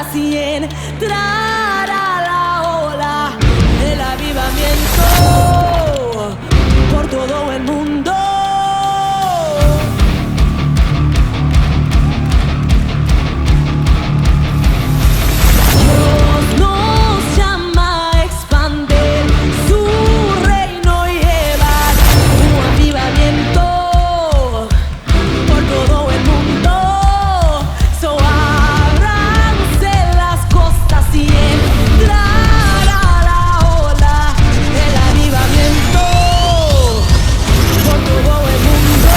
costas y entrará la ola del avivamiento por todo el mundo. Dios nos llama a expandir su reino y llevar su avivamiento por todo el mundo. So ábranse las costas y entrará la ola del avivamiento por todo el mundo.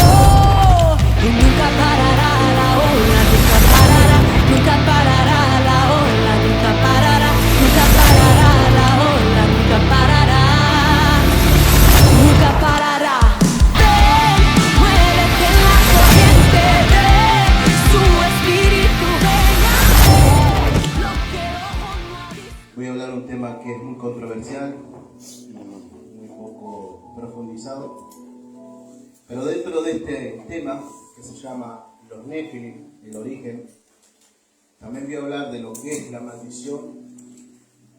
Y nunca parará la ola, nunca parará, nunca parará la ola, nunca parará, nunca parará la ola, nunca parará, nunca parará. Ven, muévete en la corriente de su espíritu, venga, lo que ojo no ha visto. Voy a hablar un tema que es muy controversial y muy poco profundizado, pero dentro de este tema que se llama los Nefilim, el origen, también voy a hablar de lo que es la maldición,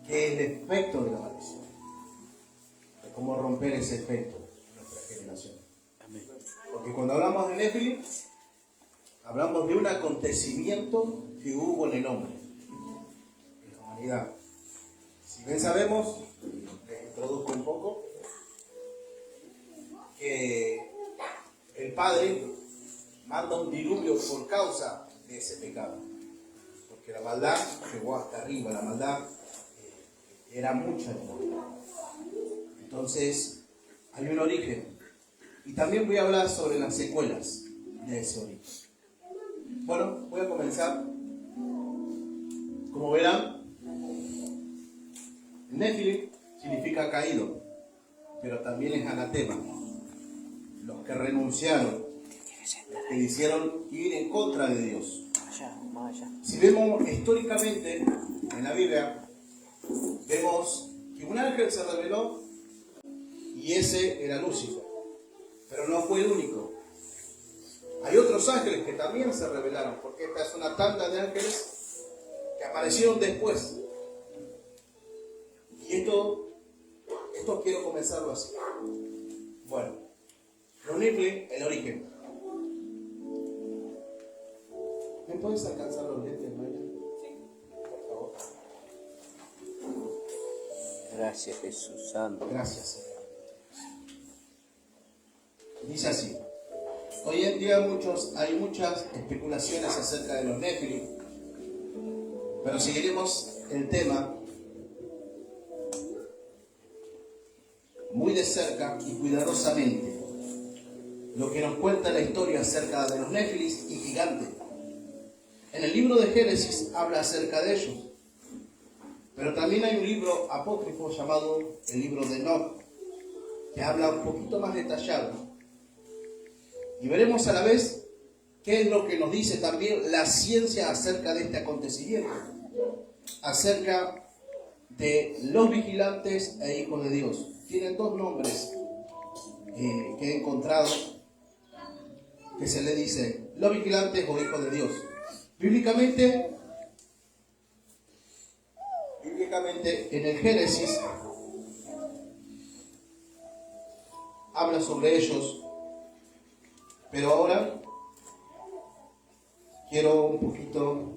qué es el efecto de la maldición, de cómo romper ese efecto en nuestra generación. Porque cuando hablamos de Nefilim, hablamos de un acontecimiento que hubo en el hombre, en la humanidad. Si bien sabemos, les introduzco un poco, que el Padre manda un diluvio por causa de ese pecado. Porque la maldad llegó hasta arriba, la maldad era mucha. Entonces, hay un origen. Y también voy a hablar sobre las secuelas de ese origen. Bueno, voy a comenzar. Como verán, Nefilim significa caído, pero también es anatema. Los que renunciaron, los que hicieron ir en contra de Dios. Si vemos históricamente en la Biblia, vemos que un ángel se reveló y ese era Lucifer, pero no fue el único. Hay otros ángeles que también se revelaron, porque esta es una tanda de ángeles que aparecieron después. Y esto quiero comenzarlo así. Bueno, los Nefilim, el origen. ¿Me puedes alcanzar los lentes, Maya? Sí. Por favor. Gracias, Jesús Santo. Gracias, Señor. Dice así. Hoy en día hay muchas especulaciones acerca de los Nefilim, pero seguiremos el tema muy de cerca y cuidadosamente. Lo que nos cuenta la historia acerca de los Nefilim y gigantes. En el libro de Génesis habla acerca de ellos, pero también hay un libro apócrifo llamado el libro de Enoc, que habla un poquito más detallado. Y veremos a la vez qué es lo que nos dice también la ciencia acerca de este acontecimiento, acerca de los vigilantes e hijos de Dios. Tienen dos nombres que he encontrado, que se le dice los vigilantes o hijos de Dios. Bíblicamente en el Génesis habla sobre ellos, pero ahora quiero un poquito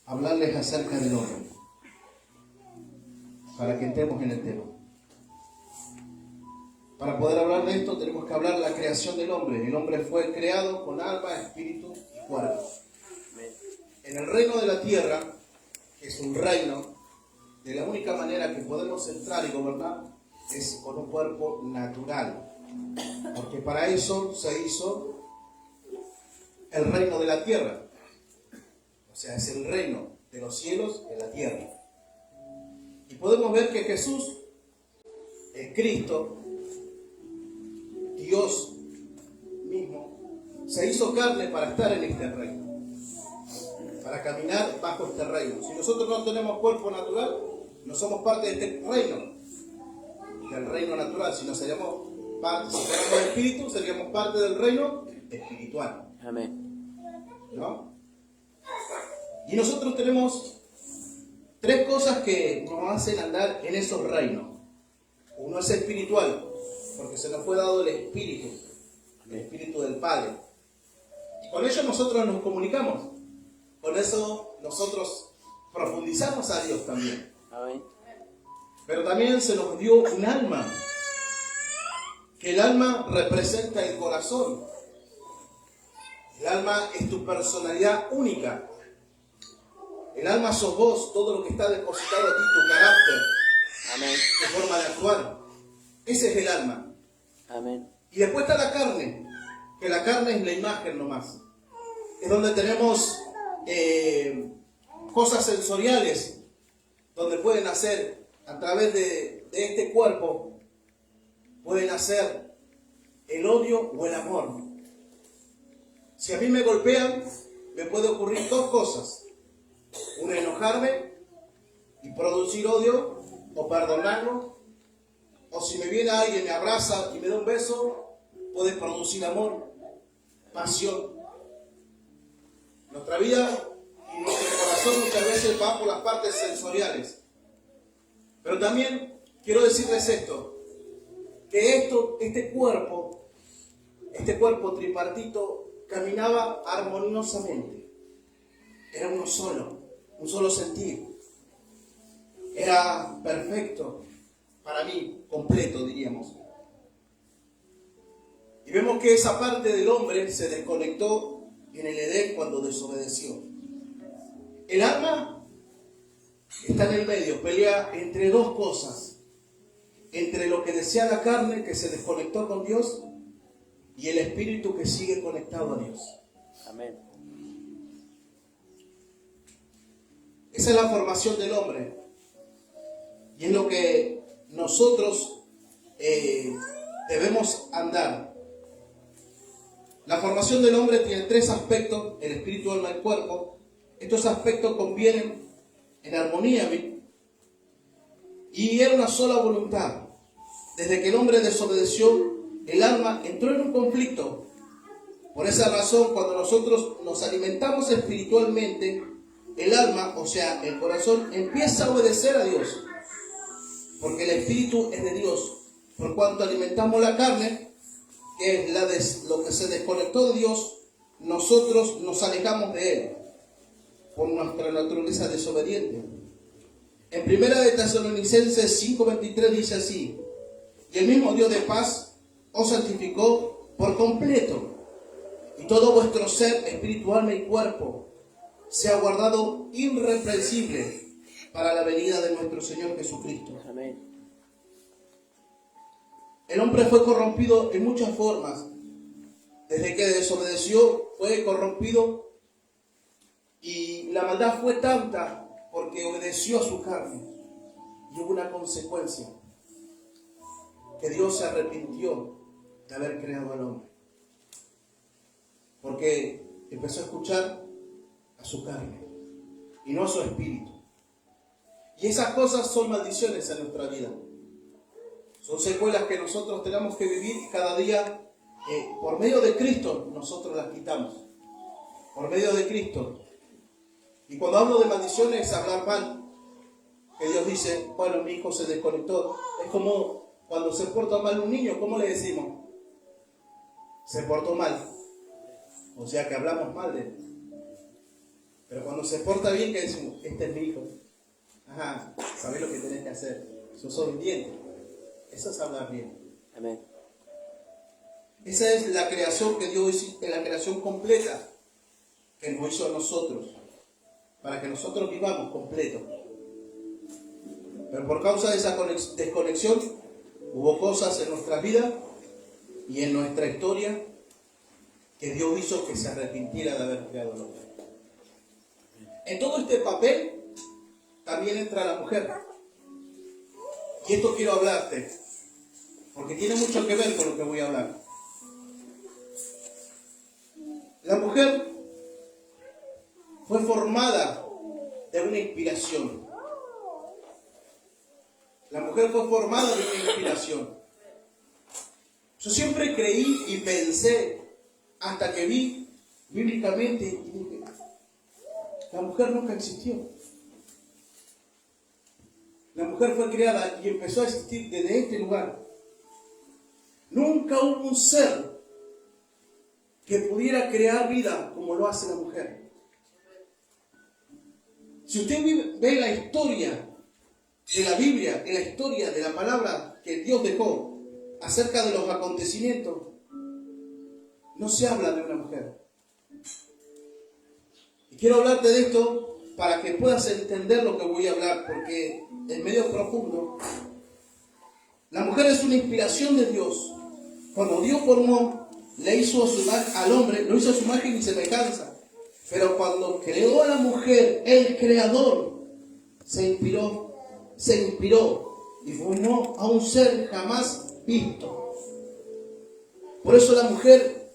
hablarles acerca del hombre, para que entremos en el tema. Para poder hablar de esto tenemos que hablar de la creación del hombre. El hombre fue creado con alma, espíritu y cuerpo. En el reino de la tierra, que es un reino, de la única manera que podemos entrar y gobernar es con un cuerpo natural. Porque para eso se hizo el reino de la tierra. O sea, es el reino de los cielos en la tierra. Y podemos ver que Jesús, el Cristo, Dios mismo, se hizo carne para estar en este reino, para caminar bajo este reino. Si nosotros no tenemos cuerpo natural, no somos parte de este reino, del reino natural, sino seríamos parte, si tenemos espíritu, seríamos parte del reino espiritual. Amén. ¿No? Y nosotros tenemos tres cosas que nos hacen andar en esos reinos. Uno es espiritual, porque se nos fue dado el Espíritu del Padre. Y con ello nosotros nos comunicamos. Con eso nosotros profundizamos a Dios también. Amén. Pero también se nos dio un alma, que el alma representa el corazón. El alma es tu personalidad única. El alma sos vos, todo lo que está depositado a ti, tu carácter, Amén. tu forma de actuar. Ese es el alma. Amén. Y después está la carne, que la carne es la imagen nomás. Es donde tenemos cosas sensoriales, donde pueden hacer, a través de este cuerpo, pueden hacer el odio o el amor. Si a mí me golpean, me puede ocurrir dos cosas. Una, enojarme y producir odio o perdonarlo. O si me viene alguien, me abraza y me da un beso, puede producir amor, pasión. Nuestra vida y nuestro corazón muchas veces va por las partes sensoriales. Pero también quiero decirles esto, que este cuerpo tripartito caminaba armoniosamente. Era uno solo, un solo sentir. Era perfecto, para mí, completo diríamos. Y vemos que esa parte del hombre se desconectó en el Edén cuando desobedeció. El alma está en el medio, pelea entre dos cosas. Entre lo que desea la carne, que se desconectó con Dios, y el espíritu que sigue conectado a Dios. Amén. Esa es la formación del hombre. Y es lo que nosotros debemos andar. La formación del hombre tiene tres aspectos: el espíritu, alma y cuerpo. Estos aspectos convienen en armonía y era una sola voluntad. Desde que el hombre desobedeció, el alma entró en un conflicto. Por esa razón, cuando nosotros nos alimentamos espiritualmente, el alma, o sea, el corazón, empieza a obedecer a Dios. Porque el espíritu es de Dios. Por cuanto alimentamos la carne, que es lo que se desconectó de Dios, nosotros nos alejamos de Él por nuestra naturaleza desobediente. En 1 Tesalonicenses 5:23 dice así: y el mismo Dios de paz os santificó por completo, y todo vuestro ser, espíritu, alma y cuerpo, sea guardado irreprensible para la venida de nuestro Señor Jesucristo. Amén. El hombre fue corrompido en muchas formas. Desde que desobedeció, fue corrompido, y la maldad fue tanta porque obedeció a su carne. Y hubo una consecuencia: que Dios se arrepintió de haber creado al hombre. Porque empezó a escuchar a su carne y no a su espíritu. Y esas cosas son maldiciones en nuestra vida. Son secuelas que nosotros tenemos que vivir, y cada día, por medio de Cristo, nosotros las quitamos. Por medio de Cristo. Y cuando hablo de maldiciones, es hablar mal. Que Dios dice: bueno, mi hijo se desconectó. Es como cuando se porta mal un niño, ¿cómo le decimos? Se portó mal. O sea que hablamos mal de él. Pero cuando se porta bien, ¿qué decimos? Este es mi hijo. Ajá, sabés lo que tenés que hacer. Sos obediente. Eso es hablar bien. Amén. Esa es la creación que Dios hizo, la creación completa que nos hizo a nosotros, para que nosotros vivamos completos. Pero por causa de esa desconexión, hubo cosas en nuestras vidas y en nuestra historia que Dios hizo que se arrepintiera de haber creado al hombre. En todo este papel también entra la mujer. Y esto quiero hablarte, porque tiene mucho que ver con lo que voy a hablar. La mujer fue formada de una inspiración. La mujer fue formada de una inspiración. Yo siempre creí y pensé, hasta que vi bíblicamente, y dije, La mujer nunca existió. La mujer fue creada y empezó a existir desde este lugar. Nunca hubo un ser que pudiera crear vida como lo hace la mujer. Si usted ve la historia de la Biblia, en la historia de la palabra que Dios dejó acerca de los acontecimientos, no se habla de una mujer. Y quiero hablarte de esto para que puedas entender lo que voy a hablar, porque es medio profundo. La mujer es una inspiración de Dios. Cuando Dios formó, le hizo al hombre, lo hizo a su imagen y semejanza. Pero cuando creó a la mujer, el Creador se inspiró y formó a un ser jamás visto. Por eso la mujer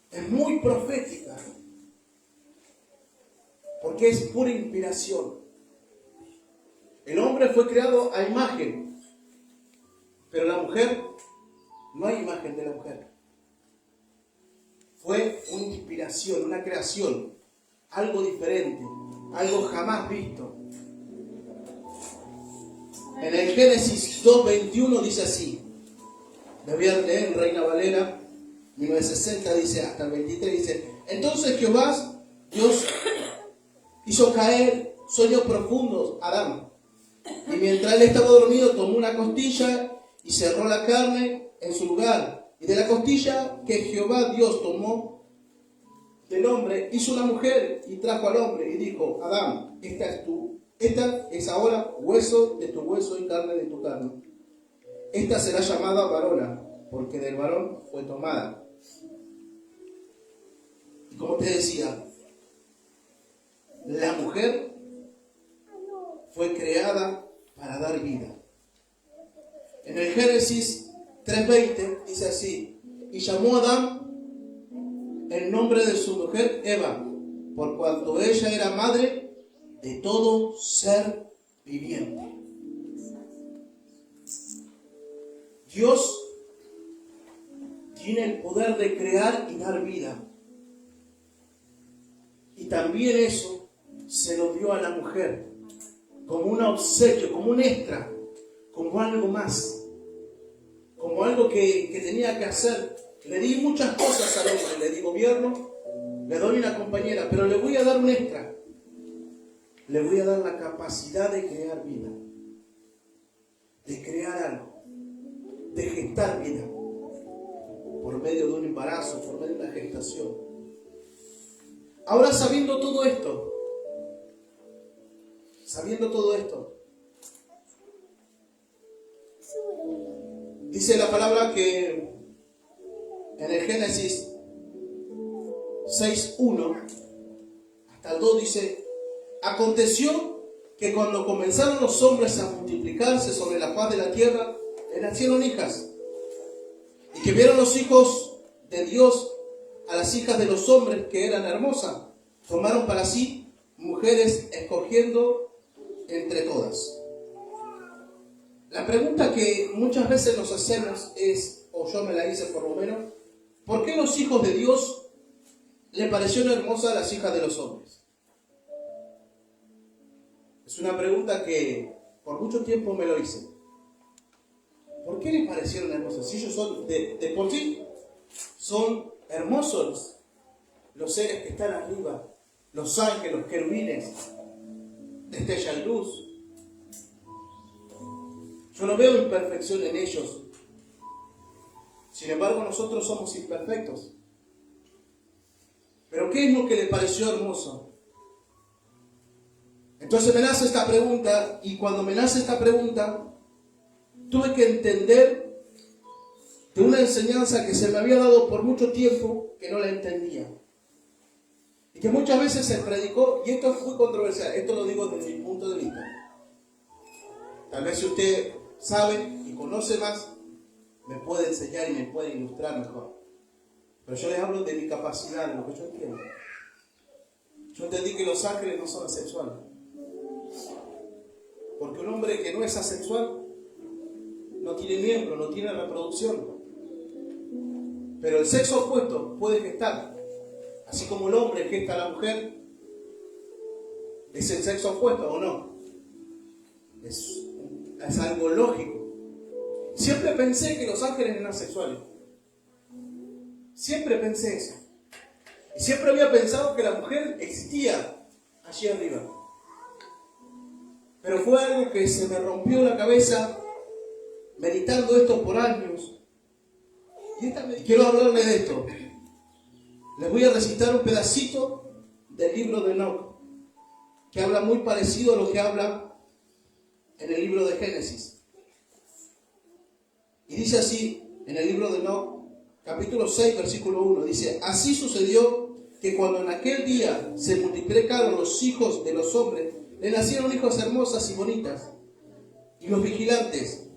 es muy profética, porque es pura inspiración. El hombre fue creado a imagen, pero la mujer, no hay imagen de la mujer. Fue una inspiración, una creación, algo diferente, algo jamás visto. En el Génesis 2:21 dice así, le voy a leer en Reina Valera 1960, dice hasta el 23, dice: entonces Jehová Dios hizo caer sueños profundos a Adán, y mientras él estaba dormido tomó una costilla y cerró la carne en su lugar, y de la costilla que Jehová Dios tomó del hombre hizo una mujer y trajo al hombre y dijo: Adán, esta es ahora hueso de tu hueso y carne de tu carne. Esta será llamada varona, porque del varón fue tomada. Y como te decía, la mujer fue creada para dar vida. En el Génesis 3:20 dice así: y llamó a Adán el nombre de su mujer Eva, por cuanto ella era madre de todo ser viviente. Dios tiene el poder de crear y dar vida. Y también eso se lo dio a la mujer como un obsequio, como un extra, como algo más, como algo que tenía que hacer. Le di muchas cosas al hombre, le di gobierno, le doy una compañera, pero le voy a dar un extra. Le voy a dar la capacidad de crear vida, de crear algo, de gestar vida, por medio de un embarazo, por medio de una gestación. Ahora, sabiendo todo esto, dice la palabra que en el Génesis 6:1 hasta el 2 dice: aconteció que cuando comenzaron los hombres a multiplicarse sobre la faz de la tierra, le nacieron hijas, y que vieron los hijos de Dios a las hijas de los hombres que eran hermosas, tomaron para sí mujeres, escogiendo entre todas. La pregunta que muchas veces nos hacemos es, o yo me la hice por lo menos: ¿por qué los hijos de Dios le parecieron hermosas a las hijas de los hombres? Es una pregunta que por mucho tiempo me lo hice. ¿Por qué les parecieron hermosas? Si ellos son, de por sí, son hermosos los seres que están arriba, los ángeles, los querubines, destellan luz. Yo no veo imperfección en ellos. Sin embargo, nosotros somos imperfectos. ¿Pero qué es lo que les pareció hermoso? Entonces me nace esta pregunta, y cuando me nace esta pregunta, tuve que entender de una enseñanza que se me había dado por mucho tiempo que no la entendía. Y que muchas veces se predicó, y esto es muy controversial, esto lo digo desde mi punto de vista. Tal vez si usted sabe y conoce más, me puede enseñar y me puede ilustrar mejor. Pero yo les hablo de mi capacidad, de lo que yo entiendo. Yo entendí que los ángeles no son asexuales. Porque un hombre que no es asexual no tiene miembro, no tiene reproducción. Pero el sexo opuesto puede gestar. Así como el hombre gesta a la mujer, ¿Es el sexo opuesto o no? Es algo lógico. Siempre pensé que los ángeles eran sexuales. Siempre pensé eso. Y siempre había pensado que la mujer existía allí arriba. Pero fue algo que se me rompió la cabeza meditando esto por años. Y quiero hablarles de esto. Les voy a recitar un pedacito del libro de Enoc, que habla muy parecido a lo que habla en el libro de Génesis. Y dice así, en el libro de Enoc, capítulo 6, versículo 1, dice: así sucedió que cuando en aquel día se multiplicaron los hijos de los hombres, le nacieron hijas hermosas y bonitas. Y los vigilantes,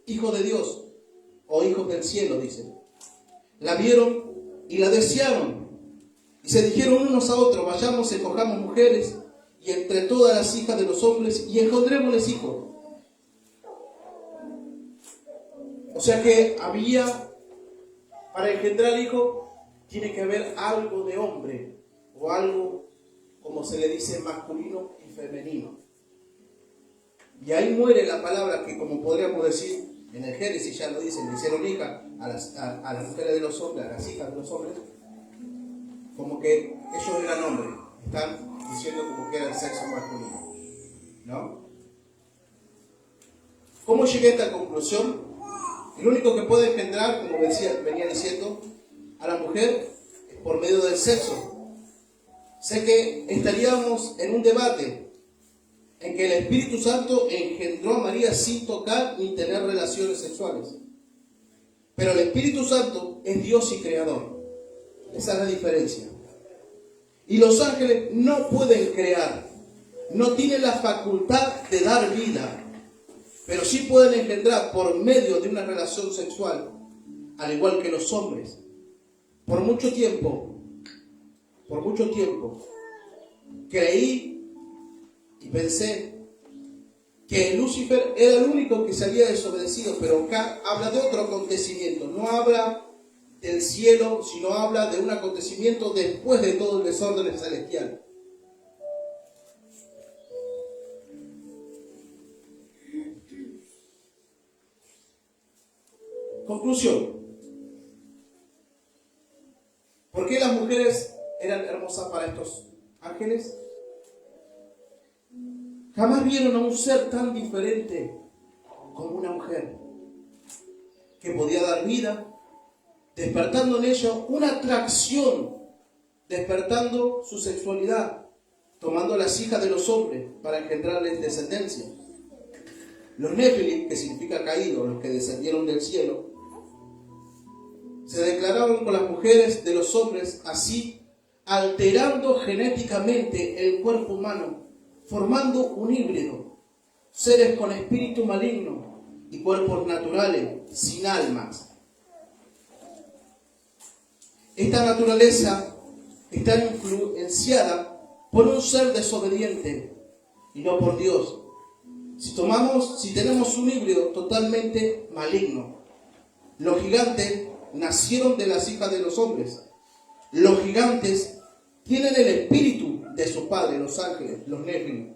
hijos de Dios o hijos del cielo, dice, la vieron y la desearon. Y se dijeron unos a otros: vayamos, escojamos mujeres y entre todas las hijas de los hombres y engendrémosles hijos. O sea que para engendrar hijos, tiene que haber algo de hombre, o algo, como se le dice, masculino y femenino. Y ahí muere la palabra que, como podríamos decir, en el Génesis ya lo dicen, le hicieron hija a las mujeres de los hombres, a las hijas de los hombres, como que ellos eran hombres, están diciendo como que era el sexo masculino, ¿no? ¿Cómo llegué a esta conclusión? El único que puede engendrar, como venía diciendo, a la mujer es por medio del sexo. Sé que estaríamos en un debate en que el Espíritu Santo engendró a María sin tocar ni tener relaciones sexuales. Pero el Espíritu Santo es Dios y creador. Esa es la diferencia. Y los ángeles no pueden crear, no tienen la facultad de dar vida, pero sí pueden engendrar por medio de una relación sexual, al igual que los hombres. Por mucho tiempo, creí y pensé que Lucifer era el único que se había desobedecido, pero acá habla de otro acontecimiento, no habla del cielo, sino habla de un acontecimiento después de todo el desorden celestial. Conclusión. ¿Por qué las mujeres eran hermosas para estos ángeles? Jamás vieron a un ser tan diferente como una mujer, que podía dar vida, despertando en ella una atracción, despertando su sexualidad, tomando las hijas de los hombres para engendrarles descendencia. Los Nefilim, que significa caídos, los que descendieron del cielo, se declararon con las mujeres de los hombres, así alterando genéticamente el cuerpo humano, formando un híbrido, seres con espíritu maligno y cuerpos naturales, sin almas. Esta naturaleza está influenciada por un ser desobediente y no por Dios. Si tenemos un híbrido totalmente maligno, los gigantes nacieron de las hijas de los hombres. Los gigantes tienen el espíritu de su padre, los ángeles, los Nefilim.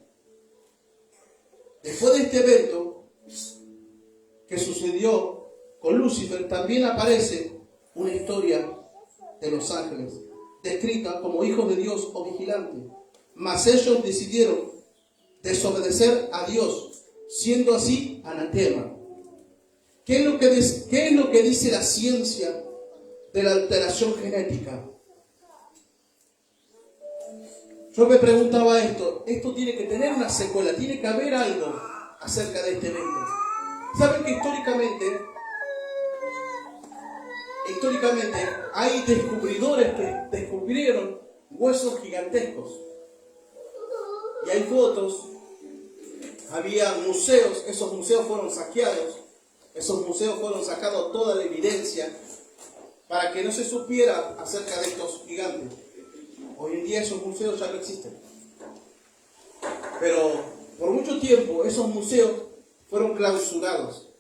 Después de este evento que sucedió con Lucifer, también aparece una historia de los ángeles, descrita como hijos de Dios o vigilantes. Mas ellos decidieron desobedecer a Dios, siendo así anatema. ¿Qué es lo que dice la ciencia de la alteración genética? Yo me preguntaba esto tiene que tener una secuela, tiene que haber algo acerca de este evento. ¿Saben que históricamente hay descubridores que descubrieron huesos gigantescos? Y hay fotos, había museos, esos museos fueron saqueados, esos museos fueron sacados toda la evidencia para que no se supiera acerca de estos gigantes. Hoy en día esos museos ya no existen. Pero por mucho tiempo esos museos fueron clausurados,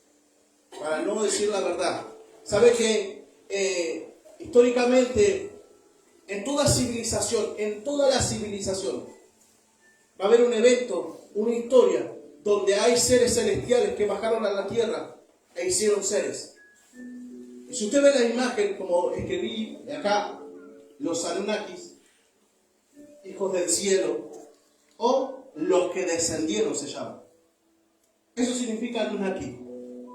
para no decir la verdad. ¿Sabe que históricamente en toda la civilización, va a haber un evento, una historia, donde hay seres celestiales que bajaron a la tierra e hicieron seres. Y si usted ve la imagen, como escribí acá, los Anunnakis, hijos del cielo, o los que descendieron se llaman. Eso significa Anunnaki,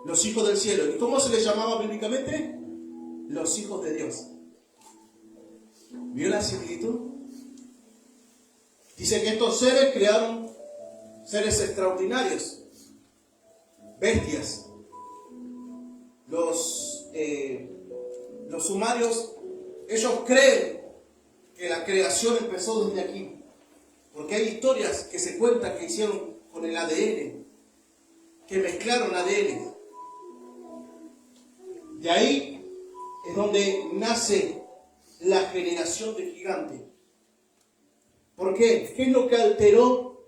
los hijos del cielo. ¿Y cómo se les llamaba bíblicamente? Los hijos de Dios. ¿Vio la similitud? Dice que estos seres crearon seres extraordinarios, bestias. Los sumerios, ellos creen que la creación empezó desde aquí, porque hay historias que se cuentan que hicieron con el ADN, que mezclaron ADN. De ahí es donde nace la generación de gigantes. ¿Por qué? ¿Qué es lo que alteró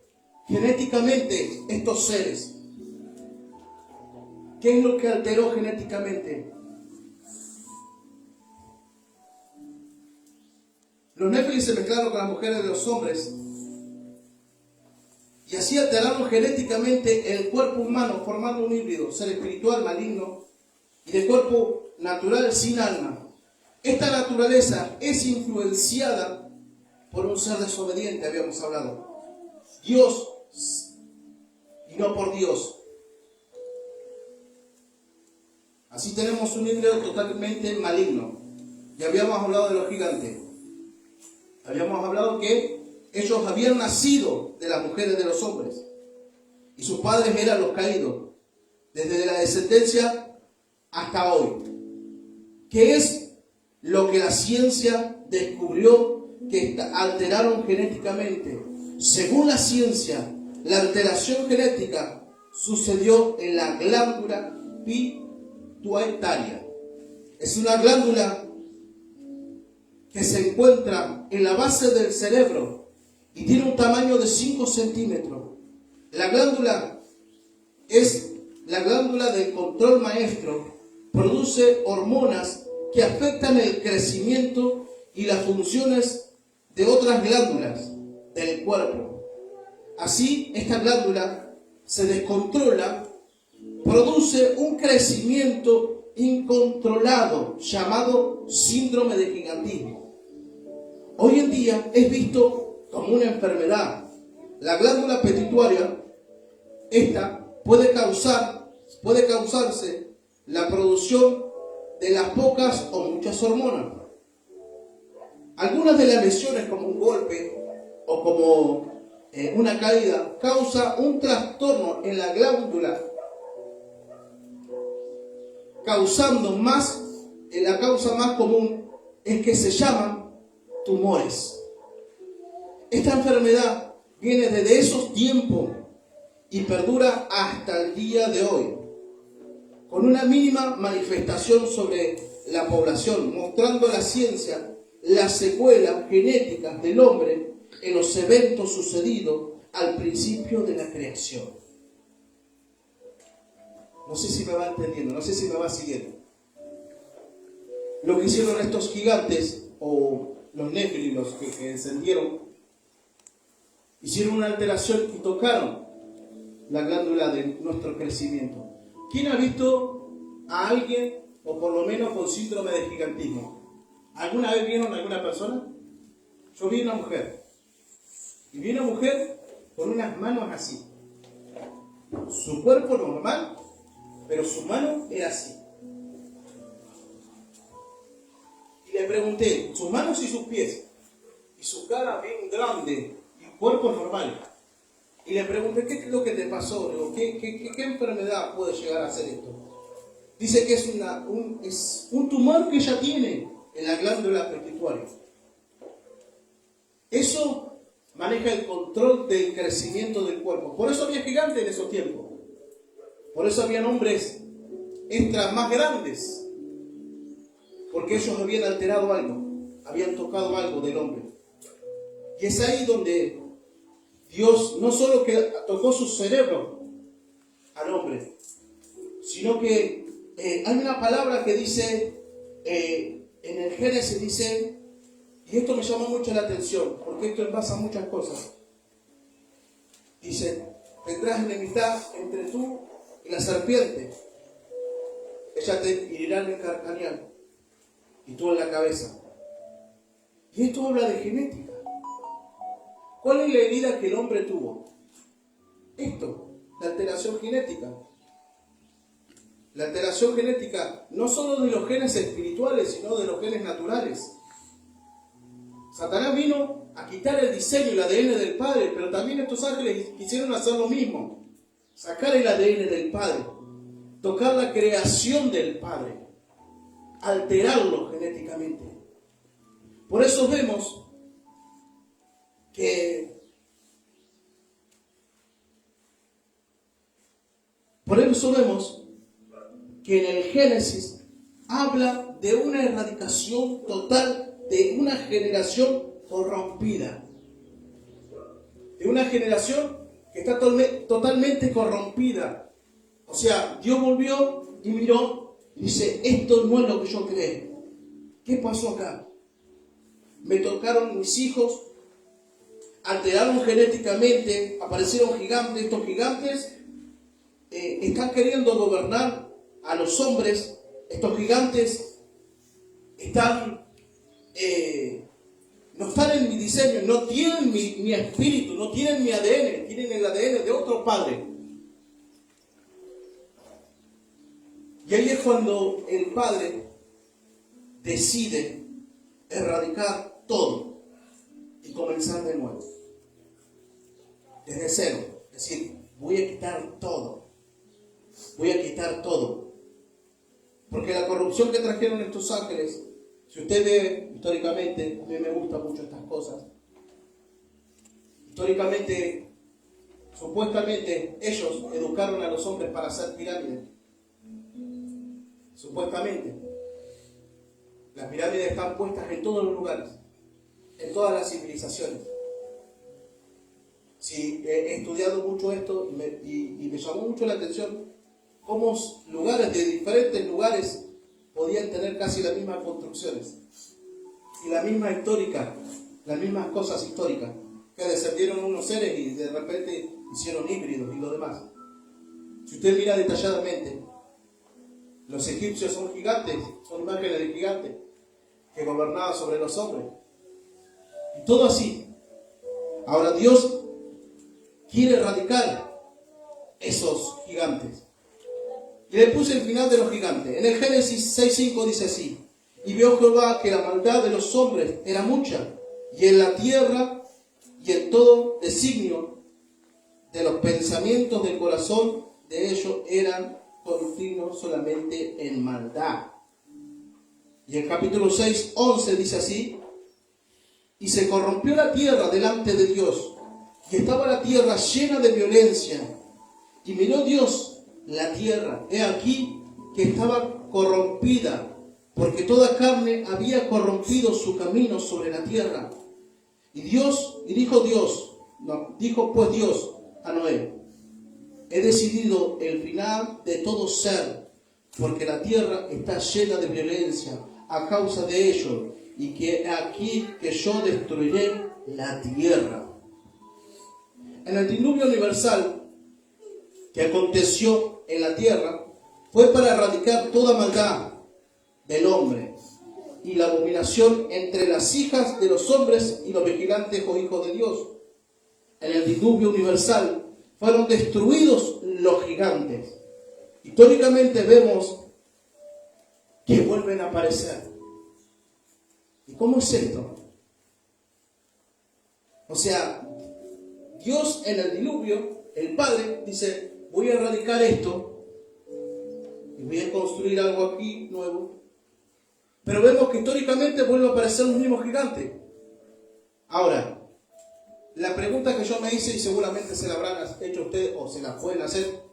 genéticamente estos seres? ¿Qué es lo que alteró genéticamente? Los Nefilim se mezclaron con las mujeres de los hombres y así alteraron genéticamente el cuerpo humano, formando un híbrido, ser espiritual, maligno, y de cuerpo natural sin alma. Esta naturaleza es influenciada por un ser desobediente, habíamos hablado. Dios y no por Dios. Así tenemos un híbrido totalmente maligno. Ya habíamos hablado de los gigantes. Habíamos hablado que ellos habían nacido de las mujeres de los hombres y sus padres eran los caídos, desde la descendencia hasta hoy. ¿Qué es lo que la ciencia descubrió que alteraron genéticamente? Según la ciencia, la alteración genética sucedió en la glándula pituitaria. Es una glándula que se encuentra en la base del cerebro y tiene un tamaño de 5 centímetros. La glándula es la glándula del control maestro. Produce hormonas que afectan el crecimiento y las funciones de otras glándulas del cuerpo. Así, esta glándula se descontrola, produce un crecimiento incontrolado llamado síndrome de gigantismo. Hoy en día es visto como una enfermedad. La glándula pituitaria, esta puede causarse la producción de las pocas o muchas hormonas. Algunas de las lesiones, como un golpe o como una caída, causa un trastorno en la glándula, la causa más común es que se llaman tumores. Esta enfermedad viene desde esos tiempos y perdura hasta el día de hoy, con una mínima manifestación sobre la población, mostrando a la ciencia las secuelas genéticas del hombre en los eventos sucedidos al principio de la creación. No sé si me va entendiendo, no sé si me va siguiendo. Lo que hicieron estos gigantes, o los Nefilim, los que descendieron, hicieron una alteración y tocaron la glándula de nuestro crecimiento. ¿Quién ha visto a alguien, o por lo menos con síndrome de gigantismo? ¿Alguna vez vieron a alguna persona? Yo vi una mujer. Y vi una mujer con unas manos así. Su cuerpo normal, pero su mano era así. Y le pregunté, sus manos y sus pies, y su cara bien grande, y cuerpo normal. Y le pregunté, ¿qué es lo que te pasó? Digo, ¿qué enfermedad puede llegar a ser esto? Dice que es un tumor que ella tiene en la glándula pituitaria. Eso maneja el control del crecimiento del cuerpo. Por eso había gigantes en esos tiempos. Por eso habían hombres extra más grandes. Porque ellos habían alterado algo, habían tocado algo del hombre. Y es ahí donde Dios no solo que tocó su cerebro al hombre, sino que hay una palabra que dice, en el Génesis dice, y esto me llama mucho la atención, porque esto envasa muchas cosas. Dice, tendrás enemistad entre tú y la serpiente. Ella te herirá en el carcañal y tú en la cabeza. Y esto habla de genética. ¿Cuál es la herida que el hombre tuvo? Esto, la alteración genética. La alteración genética no solo de los genes espirituales, sino de los genes naturales. Satanás vino a quitar el diseño, el ADN del Padre, pero también estos ángeles quisieron hacer lo mismo. Sacar el ADN del Padre, tocar la creación del Padre, alterarlo genéticamente. Por eso vemos que en el Génesis habla de una erradicación total de una generación corrompida. De una generación que está totalmente corrompida. O sea, Dios volvió y miró y dice, esto no es lo que yo creé. ¿Qué pasó acá? Me tocaron mis hijos, alteraron genéticamente, aparecieron gigantes. Estos gigantes están queriendo gobernar a los hombres. Estos gigantes no están en mi diseño, no tienen mi espíritu, no tienen mi ADN, tienen el ADN de otro padre. Y ahí es cuando el Padre decide erradicar todo y comenzar de nuevo. Desde cero. Es decir, voy a quitar todo. Voy a quitar todo. Porque la corrupción que trajeron estos ángeles, si usted ve históricamente, a mí me gustan mucho estas cosas. Históricamente, supuestamente, ellos educaron a los hombres para hacer pirámides. Supuestamente. Las pirámides están puestas en todos los lugares, en todas las civilizaciones. Sí, he estudiado mucho esto y me llamó mucho la atención cómo lugares de diferentes lugares podían tener casi las mismas construcciones y la misma histórica, las mismas cosas históricas, que descendieron unos seres y de repente hicieron híbridos y lo demás. Si usted mira detalladamente, los egipcios son gigantes, son imágenes de gigantes que gobernaban sobre los hombres. Y todo así. Ahora Dios quiere erradicar esos gigantes. Y le puse el final de los gigantes. En el Génesis 6:5 dice así: y vio Jehová que la maldad de los hombres era mucha, y en la tierra y en todo designio de los pensamientos del corazón de ellos eran continuos solamente en maldad. Y el capítulo 6:11 dice así: y se corrompió la tierra delante de Dios, y estaba la tierra llena de violencia. Y miró Dios la tierra, he aquí que estaba corrompida, porque toda carne había corrompido su camino sobre la tierra. Dijo pues Dios a Noé: he decidido el final de todo ser, porque la tierra está llena de violencia a causa de ello, y que aquí que yo destruiré la tierra. En el diluvio universal que aconteció en la tierra, fue para erradicar toda maldad del hombre y la abominación entre las hijas de los hombres y los vigilantes o hijos de Dios. En el diluvio universal fueron destruidos los gigantes. Históricamente vemos que vuelven a aparecer. ¿Y cómo es esto? O sea, Dios en el diluvio, el Padre dice: voy a erradicar esto y voy a construir algo aquí nuevo. Pero vemos que históricamente vuelven a aparecer los mismos gigantes. Ahora, la pregunta que yo me hice, y seguramente se la habrán hecho ustedes o se la pueden hacer: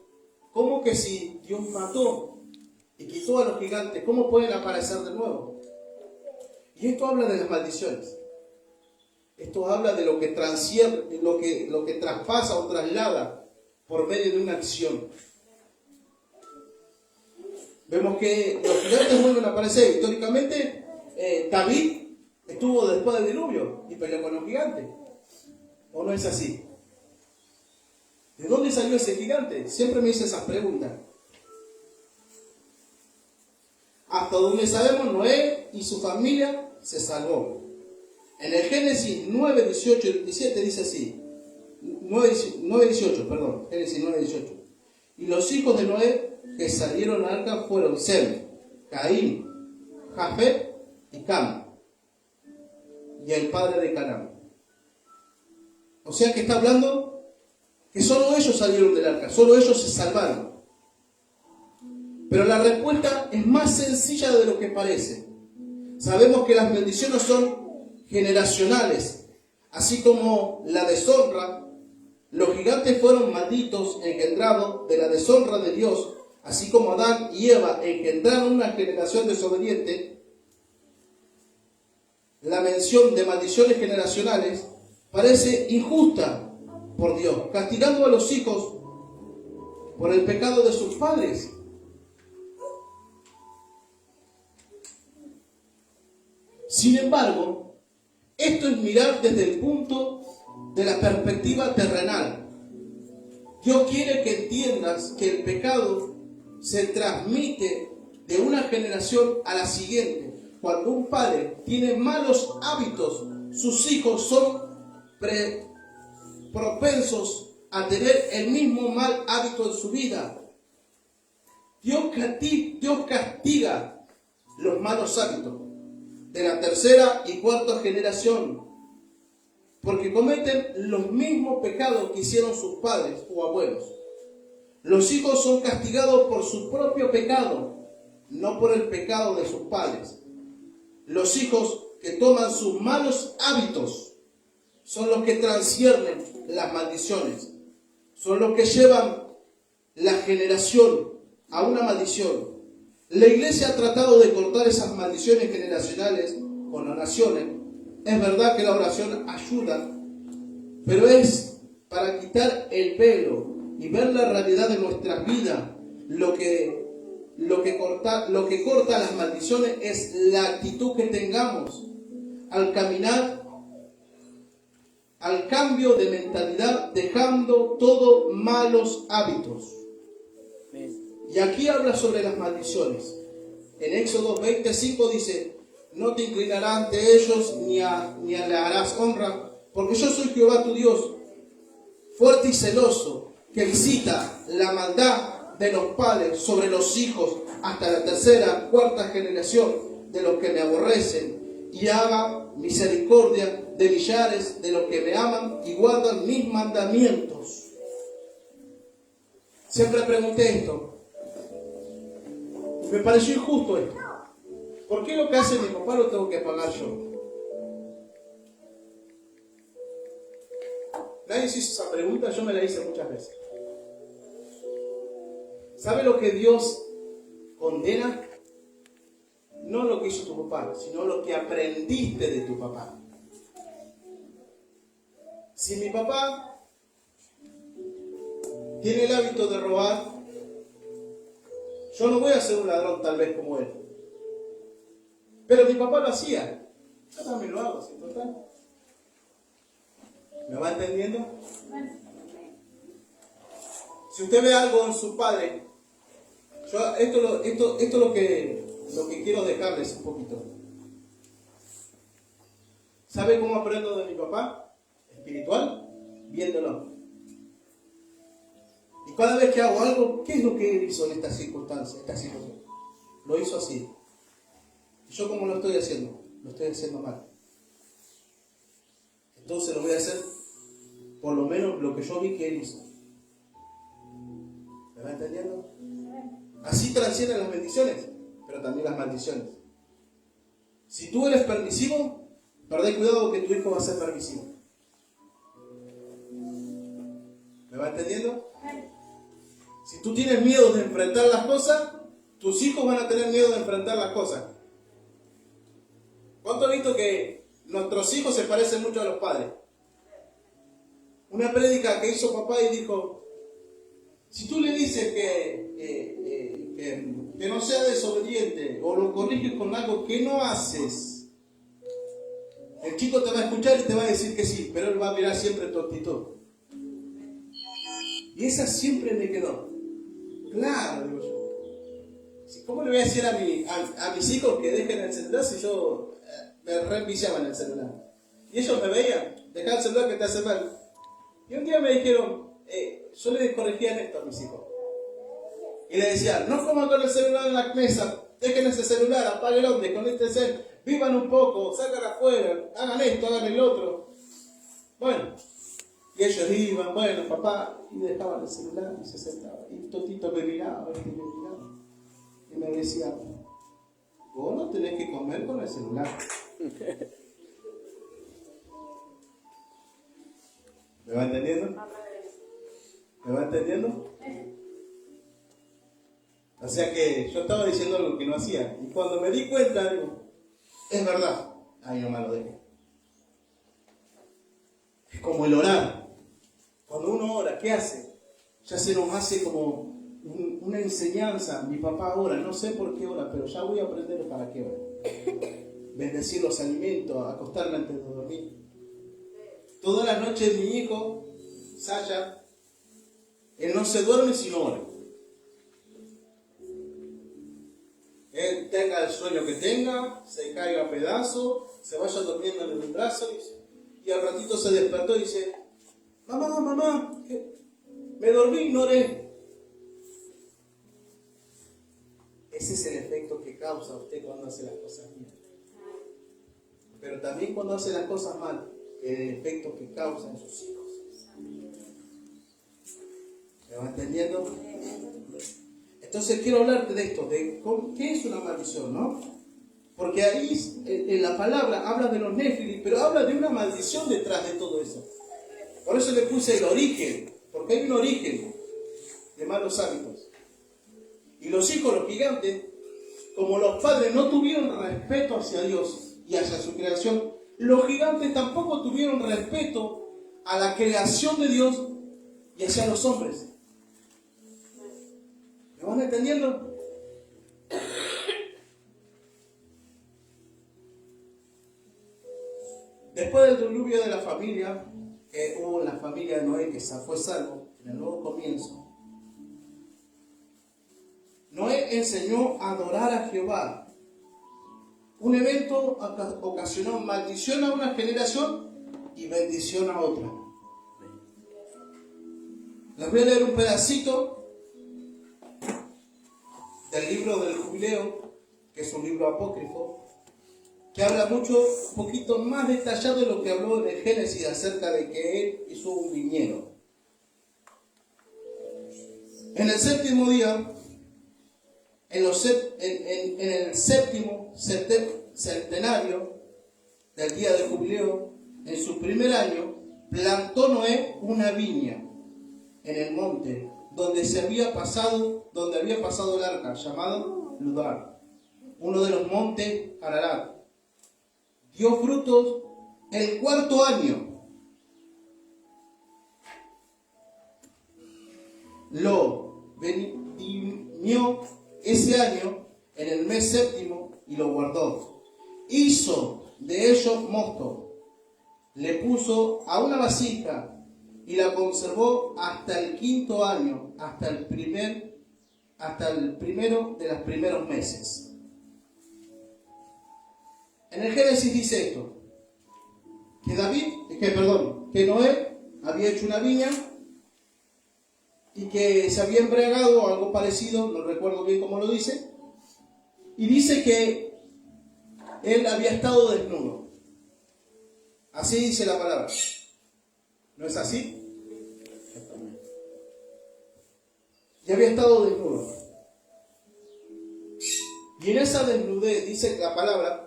¿cómo que si Dios mató y quitó a los gigantes, cómo pueden aparecer de nuevo? Y esto habla de las maldiciones. Esto habla de lo que transciende, lo que traspasa o traslada por medio de una acción. Vemos que los gigantes vuelven a aparecer. Históricamente, David estuvo después del diluvio y peleó con los gigantes. ¿O no es así? ¿De dónde salió ese gigante? Siempre me hice esas preguntas. Hasta donde sabemos, Noé y su familia se salvó. En el Génesis 9, 18 y 17 dice así. 9, 18, perdón. Génesis 9, 18. Y los hijos de Noé que salieron al arca fueron Sem, Caín, Jafet y Cam, y el padre de Canaán. O sea que está hablando que solo ellos salieron del arca, solo ellos se salvaron. Pero la respuesta es más sencilla de lo que parece. Sabemos que las bendiciones son generacionales, así como la deshonra. Los gigantes fueron malditos, engendrados de la deshonra de Dios, así como Adán y Eva engendraron una generación desobediente. La mención de maldiciones generacionales parece injusta por Dios, castigando a los hijos por el pecado de sus padres. Sin embargo, esto es mirar desde el punto de la perspectiva terrenal. Dios quiere que entiendas que el pecado se transmite de una generación a la siguiente. Cuando un padre tiene malos hábitos, sus hijos son propensos a tener el mismo mal hábito en su vida. Dios castiga los malos hábitos de la tercera y cuarta generación, porque cometen los mismos pecados que hicieron sus padres o abuelos. Los hijos son castigados por su propio pecado, no por el pecado de sus padres. Los hijos que toman sus malos hábitos son los que transciernen las maldiciones, son los que llevan la generación a una maldición. La iglesia ha tratado de cortar esas maldiciones generacionales con oraciones. Es verdad que la oración ayuda, pero es para quitar el velo y ver la realidad de nuestra vida. Lo que corta las maldiciones es la actitud que tengamos al caminar, al cambio de mentalidad, dejando todos malos hábitos. Y aquí habla sobre las maldiciones. En Éxodo 25 dice: no te inclinarás ante ellos ni le harás honra, porque yo soy Jehová tu Dios, fuerte y celoso, que visita la maldad de los padres sobre los hijos hasta la tercera, cuarta generación de los que me aborrecen, y haga misericordia de millares de los que me aman y guardan mis mandamientos. Siempre pregunté esto. Me pareció injusto esto. ¿Por qué lo que hace mi papá lo tengo que pagar yo? Nadie se hizo esa pregunta, yo me la hice muchas veces. ¿Sabe lo que Dios condena? No lo que hizo tu papá, sino lo que aprendiste de tu papá. Si mi papá tiene el hábito de robar, yo no voy a ser un ladrón tal vez como él. Pero mi papá lo hacía. Yo también lo hago, ¿sí? Total. ¿Me va entendiendo? Si usted ve algo en su padre, esto es lo que quiero dejarles un poquito. ¿Sabe cómo aprendo de mi papá? Espiritual, viéndolo. Y cada vez que hago algo, ¿qué es lo que él hizo en esta circunstancia, esta situación? Lo hizo así. ¿Y yo cómo lo estoy haciendo? Lo estoy haciendo mal. Entonces lo voy a hacer por lo menos lo que yo vi que él hizo. ¿Me va entendiendo? Así transcienden las bendiciones, pero también las maldiciones. Si tú eres permisivo, perdé cuidado que tu hijo va a ser permisivo. ¿Me va entendiendo? Si tú tienes miedo de enfrentar las cosas, tus hijos van a tener miedo de enfrentar las cosas. ¿Cuánto he visto que nuestros hijos se parecen mucho a los padres? Una prédica que hizo papá y dijo: si tú le dices que no sea desobediente o lo corriges con algo que no haces, el chico te va a escuchar y te va a decir que sí, pero él va a mirar siempre tu actitud. Y esa siempre me quedó. Claro, digo yo. ¿Cómo le voy a decir a mis hijos que dejen el celular si yo me reenviciaba en el celular? Y ellos me veían, dejá el celular que te hace mal. Y un día me dijeron, yo les corregía esto a mis hijos. Y le decía, no coman con el celular en la mesa, dejen ese celular, apáguenlo, desconéctense, vivan un poco, salgan afuera, hagan esto, hagan el otro. Bueno, y ellos iban, bueno, papá, y dejaban el celular y se sentaban. Y Totito me miraba, y me decía, vos no tenés que comer con el celular. ¿Me va entendiendo? ¿Me va entendiendo? O sea que yo estaba diciendo algo que no hacía. Y cuando me di cuenta, digo, es verdad. Ahí nomás lo dejé. Es como el orar. Cuando uno ora, ¿qué hace? Ya se nos hace como una enseñanza. Mi papá ora, no sé por qué ora, pero ya voy a aprender para qué ora. Bendecir los alimentos, acostarme antes de dormir. Todas las noches mi hijo, Sasha, él no se duerme si no ora. Él tenga el sueño que tenga, se caiga a pedazos, se vaya durmiendo en el brazo y al ratito se despertó y dice, mamá, me dormí y no oré. Ese es el efecto que causa usted cuando hace las cosas bien. Pero también cuando hace las cosas mal, el efecto que causa en sus hijos. ¿Me va entendiendo? Entonces quiero hablarte de esto, de qué es una maldición, ¿no? Porque ahí en la palabra habla de los Néfilis, pero habla de una maldición detrás de todo eso. Por eso le puse el origen, porque hay un origen de malos hábitos. Y los hijos, los gigantes, como los padres no tuvieron respeto hacia Dios y hacia su creación, los gigantes tampoco tuvieron respeto a la creación de Dios y hacia los hombres. ¿Me van entendiendo? Después del diluvio de la familia, que hubo en la familia de Noé, que fue salvo en el nuevo comienzo, Noé enseñó a adorar a Jehová. Un evento ocasionó maldición a una generación y bendición a otra. Les voy a leer un pedacito del libro del Jubileo, que es un libro apócrifo, que habla un poquito más detallado de lo que habló en el Génesis acerca de que él hizo un viñedo. En el séptimo día, en el séptimo centenario del día del Jubileo, en su primer año, plantó Noé una viña en el monte donde había pasado el arca, llamado Ludar, uno de los montes Ararat. Dio frutos el cuarto año. Lo vendimió ese año en el mes séptimo y lo guardó. Hizo de ello mosto. Le puso a una vasija y la conservó hasta el quinto año, hasta el primero de los primeros meses. En el Génesis dice esto, que Noé había hecho una viña y que se había embriagado o algo parecido, no recuerdo bien cómo lo dice, y dice que él había estado desnudo. Así dice la palabra. ¿No es así? Y había estado desnudo. Y en esa desnudez dice la palabra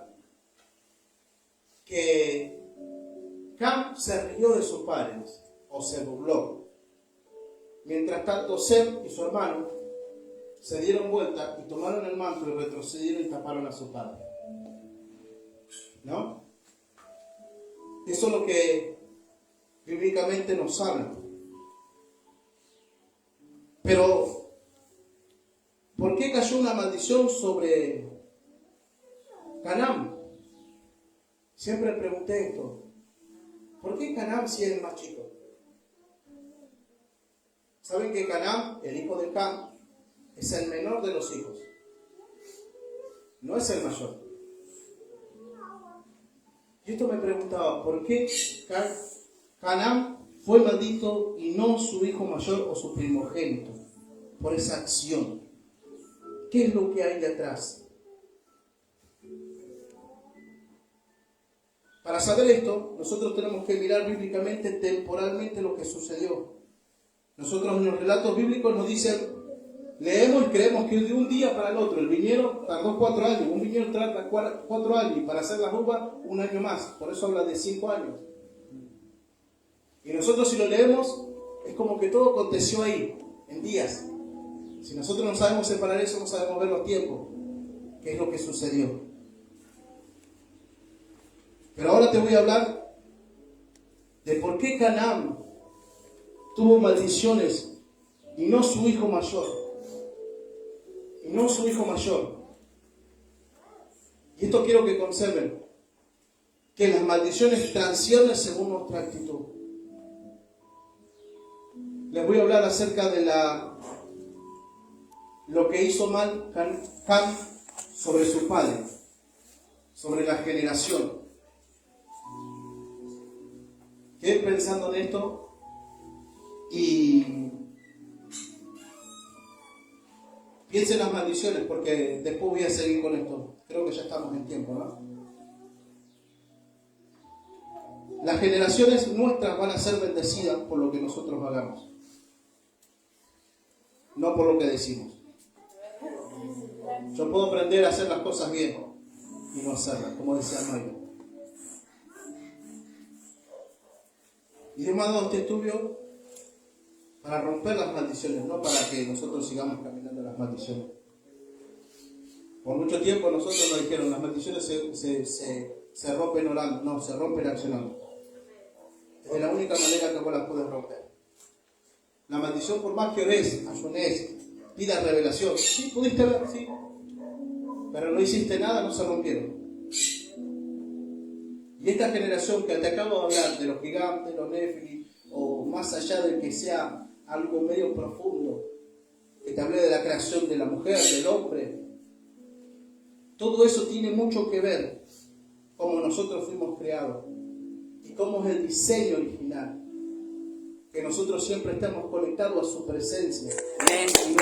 que Cam se rió de sus padres o se burló. Mientras tanto, Sem y su hermano se dieron vuelta y tomaron el manto y retrocedieron y taparon a su padre. ¿No? Eso es lo que bíblicamente nos habla. Pero, ¿por qué cayó una maldición sobre Canaán? Siempre pregunté esto. ¿Por qué Canaán si es el más chico? ¿Saben que Canaán, el hijo de Cam, es el menor de los hijos? No es el mayor. Y esto me preguntaba, ¿por qué Canaán fue maldito y no su hijo mayor o su primogénito? Por esa acción. ¿Qué es lo que hay detrás? Para saber esto, nosotros tenemos que mirar bíblicamente, temporalmente, lo que sucedió. Nosotros en los relatos bíblicos nos dicen, leemos y creemos que de un día para el otro, el viñedo tardó 4 años, un viñedo tarda 4 años, y para hacer las uvas 1 año más, por eso habla de 5 años. Y nosotros si lo leemos, es como que todo aconteció ahí, en días. Si nosotros no sabemos separar eso, no sabemos ver los tiempos, qué es lo que sucedió. Pero ahora te voy a hablar de por qué Canaán tuvo maldiciones y no su hijo mayor. Y no su hijo mayor. Y esto quiero que conserven, que las maldiciones transicionan según nuestra actitud. Les voy a hablar acerca de lo que hizo mal Cam sobre su padre, sobre la generación. Quedé pensando en esto y piensen en las maldiciones, porque después voy a seguir con esto. Creo que ya estamos en tiempo, ¿no? Las generaciones nuestras van a ser bendecidas por lo que nosotros hagamos, no por lo que decimos. Yo puedo aprender a hacer las cosas bien y no hacerlas, como decía Mario. Y Dios me ha dado este estudio para romper las maldiciones, no para que nosotros sigamos caminando en las maldiciones. Por mucho tiempo nosotros nos dijeron, las maldiciones se rompen orando, no, se rompen accionando. Es la única manera que vos las puedes romper. La maldición, por más que ores, ayunes, pidas revelación, sí, pudiste ver, sí, pero no hiciste nada, no se rompieron. Y esta generación que te acabo de hablar, de los gigantes, los néfilis, o más allá de que sea algo medio profundo, que te hablé de la creación de la mujer, del hombre, todo eso tiene mucho que ver cómo nosotros fuimos creados y cómo es el diseño original, que nosotros siempre estamos conectados a su presencia. Amén. Y no